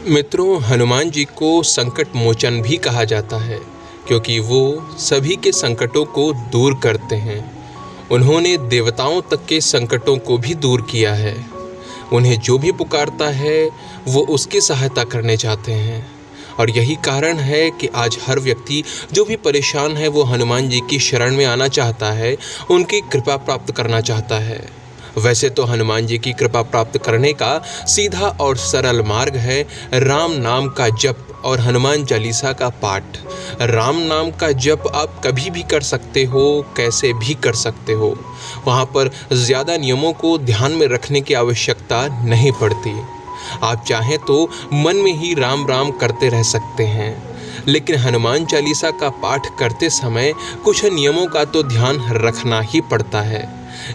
मित्रों, हनुमान जी को संकट मोचन भी कहा जाता है क्योंकि वो सभी के संकटों को दूर करते हैं। उन्होंने देवताओं तक के संकटों को भी दूर किया है। उन्हें जो भी पुकारता है वो उसकी सहायता करने चाहते हैं और यही कारण है कि आज हर व्यक्ति जो भी परेशान है वो हनुमान जी की शरण में आना चाहता है, उनकी कृपा प्राप्त करना चाहता है। वैसे तो हनुमान जी की कृपा प्राप्त करने का सीधा और सरल मार्ग है राम नाम का जप और हनुमान चालीसा का पाठ। राम नाम का जप आप कभी भी कर सकते हो, कैसे भी कर सकते हो। वहाँ पर ज़्यादा नियमों को ध्यान में रखने की आवश्यकता नहीं पड़ती। आप चाहें तो मन में ही राम राम करते रह सकते हैं, लेकिन हनुमान चालीसा का पाठ करते समय कुछ नियमों का तो ध्यान रखना ही पड़ता है।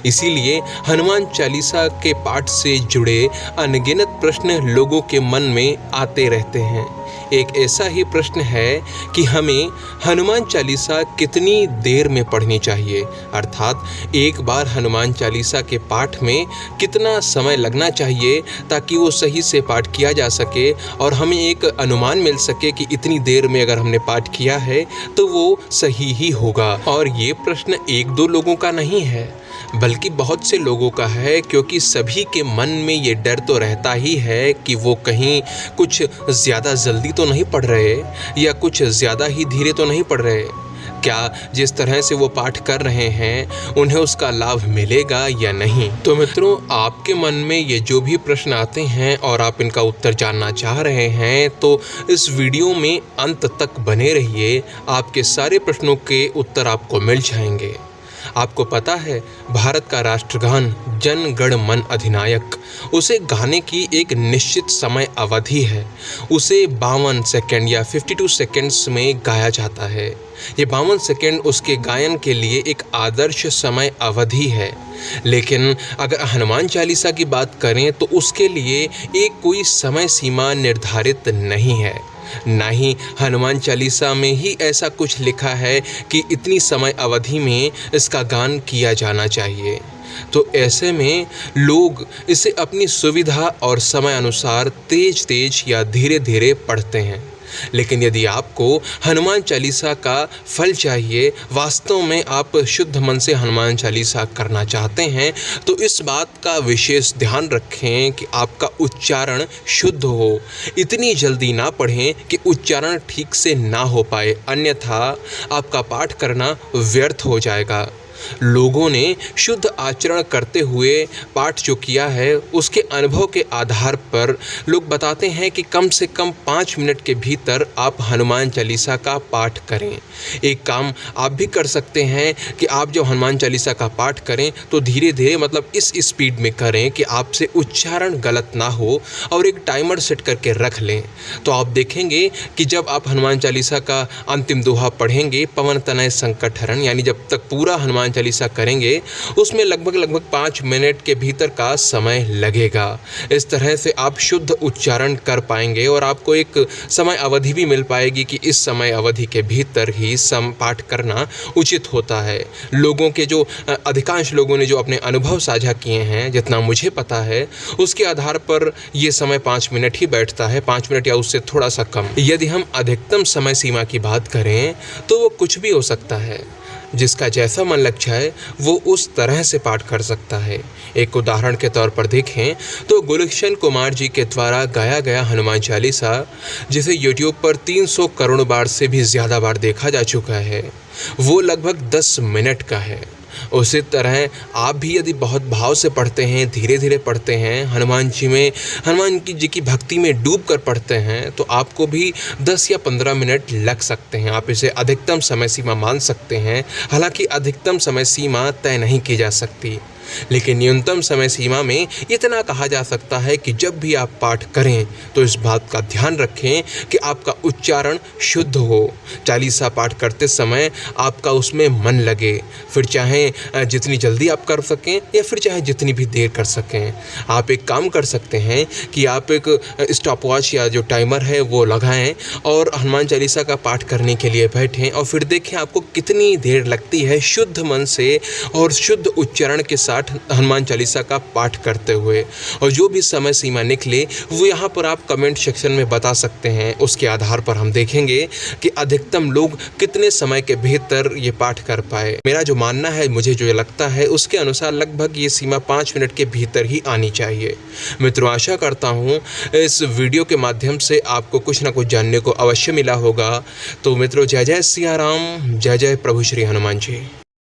इसीलिए हनुमान चालीसा के पाठ से जुड़े अनगिनत प्रश्न लोगों के मन में आते रहते हैं। एक ऐसा ही प्रश्न है कि हमें हनुमान चालीसा कितनी देर में पढ़नी चाहिए, अर्थात एक बार हनुमान चालीसा के पाठ में कितना समय लगना चाहिए ताकि वो सही से पाठ किया जा सके और हमें एक अनुमान मिल सके कि इतनी देर में अगर हमने पाठ किया है तो वो सही ही होगा। और ये प्रश्न एक दो लोगों का नहीं है बल्कि बहुत से लोगों का है, क्योंकि सभी के मन में ये डर तो रहता ही है कि वो कहीं कुछ ज़्यादा जल्दी तो नहीं पढ़ रहे या कुछ ज़्यादा ही धीरे तो नहीं पढ़ रहे। क्या जिस तरह से वो पाठ कर रहे हैं उन्हें उसका लाभ मिलेगा या नहीं। तो मित्रों, आपके मन में ये जो भी प्रश्न आते हैं और आप इनका उत्तर जानना चाह रहे हैं तो इस वीडियो में अंत तक बने रहिए। आपके सारे प्रश्नों के उत्तर आपको मिल जाएंगे। आपको पता है, भारत का राष्ट्रगान जन गण मन अधिनायक, उसे गाने की एक निश्चित समय अवधि है। उसे 52 सेकंड या 52 सेकंड्स में गाया जाता है। ये 52 सेकंड उसके गायन के लिए एक आदर्श समय अवधि है। लेकिन अगर हनुमान चालीसा की बात करें तो उसके लिए एक कोई समय सीमा निर्धारित नहीं है। ना ही हनुमान चालीसा में ही ऐसा कुछ लिखा है कि इतनी समय अवधि में इसका गान किया जाना चाहिए। तो ऐसे में लोग इसे अपनी सुविधा और समय अनुसार तेज तेज या धीरे धीरे पढ़ते हैं। लेकिन यदि आपको हनुमान चालीसा का फल चाहिए, वास्तव में आप शुद्ध मन से हनुमान चालीसा करना चाहते हैं, तो इस बात का विशेष ध्यान रखें कि आपका उच्चारण शुद्ध हो। इतनी जल्दी ना पढ़ें कि उच्चारण ठीक से ना हो पाए, अन्यथा आपका पाठ करना व्यर्थ हो जाएगा। लोगों ने शुद्ध आचरण करते हुए पाठ जो किया है उसके अनुभव के आधार पर लोग बताते हैं कि कम से कम 5 मिनट के भीतर आप हनुमान चालीसा का पाठ करें। एक काम आप भी कर सकते हैं कि आप जब हनुमान चालीसा का पाठ करें तो धीरे धीरे, मतलब इस स्पीड में करें कि आपसे उच्चारण गलत ना हो, और एक टाइमर सेट करके रख लें। तो आप देखेंगे कि जब आप हनुमान चालीसा का अंतिम दोहा पढ़ेंगे, पवन तनय संकट हरण, यानी जब तक पूरा हनुमान चालीसा करेंगे उसमें लगभग 5 मिनट के भीतर का समय लगेगा। इस तरह से आप शुद्ध उच्चारण कर पाएंगे और आपको एक समय अवधि भी मिल पाएगी कि इस समय अवधि के भीतर ही पाठ करना उचित होता है। लोगों के जो अधिकांश लोगों ने जो अपने अनुभव साझा किए हैं, जितना मुझे पता है उसके आधार पर ये समय 5 मिनट ही बैठता है, 5 मिनट या उससे थोड़ा सा कम। यदि हम अधिकतम समय सीमा की बात करें तो वो कुछ भी हो सकता है। जिसका जैसा मन लग जाए वो उस तरह से पाठ कर सकता है। एक उदाहरण के तौर पर देखें तो गुलशन कुमार जी के द्वारा गाया गया हनुमान चालीसा, जिसे यूट्यूब पर 300 करोड़ बार से भी ज़्यादा बार देखा जा चुका है, वो लगभग 10 मिनट का है। उसी तरह आप भी यदि बहुत भाव से पढ़ते हैं, धीरे धीरे पढ़ते हैं, हनुमान जी की भक्ति में डूब कर पढ़ते हैं, तो आपको भी 10 या 15 मिनट लग सकते हैं। आप इसे अधिकतम समय सीमा मान सकते हैं। हालांकि अधिकतम समय सीमा तय नहीं की जा सकती, लेकिन न्यूनतम समय सीमा में इतना कहा जा सकता है कि जब भी आप पाठ करें तो इस बात का ध्यान रखें कि आपका उच्चारण शुद्ध हो। चालीसा पाठ करते समय आपका उसमें मन लगे, फिर चाहे जितनी जल्दी आप कर सकें या फिर चाहे जितनी भी देर कर सकें। आप एक काम कर सकते हैं कि आप एक स्टॉप वॉच या जो टाइमर है वो लगाएं और हनुमान चालीसा का पाठ करने के लिए बैठें और फिर देखें आपको कितनी देर लगती है शुद्ध मन से और शुद्ध उच्चारण के साथ साथ हनुमान चालीसा का पाठ करते हुए। और जो भी समय सीमा निकले वो यहाँ पर आप कमेंट सेक्शन में बता सकते हैं। उसके आधार पर हम देखेंगे कि अधिकतम लोग कितने समय के भीतर ये पाठ कर पाए। मेरा जो मानना है, मुझे जो लगता है, उसके अनुसार लगभग ये सीमा 5 मिनट के भीतर ही आनी चाहिए। मित्रों, आशा करता हूँ इस वीडियो के माध्यम से आपको कुछ ना कुछ जानने को अवश्य मिला होगा। तो मित्रों, जय जय सिया राम, जय जय प्रभु श्री हनुमान जी।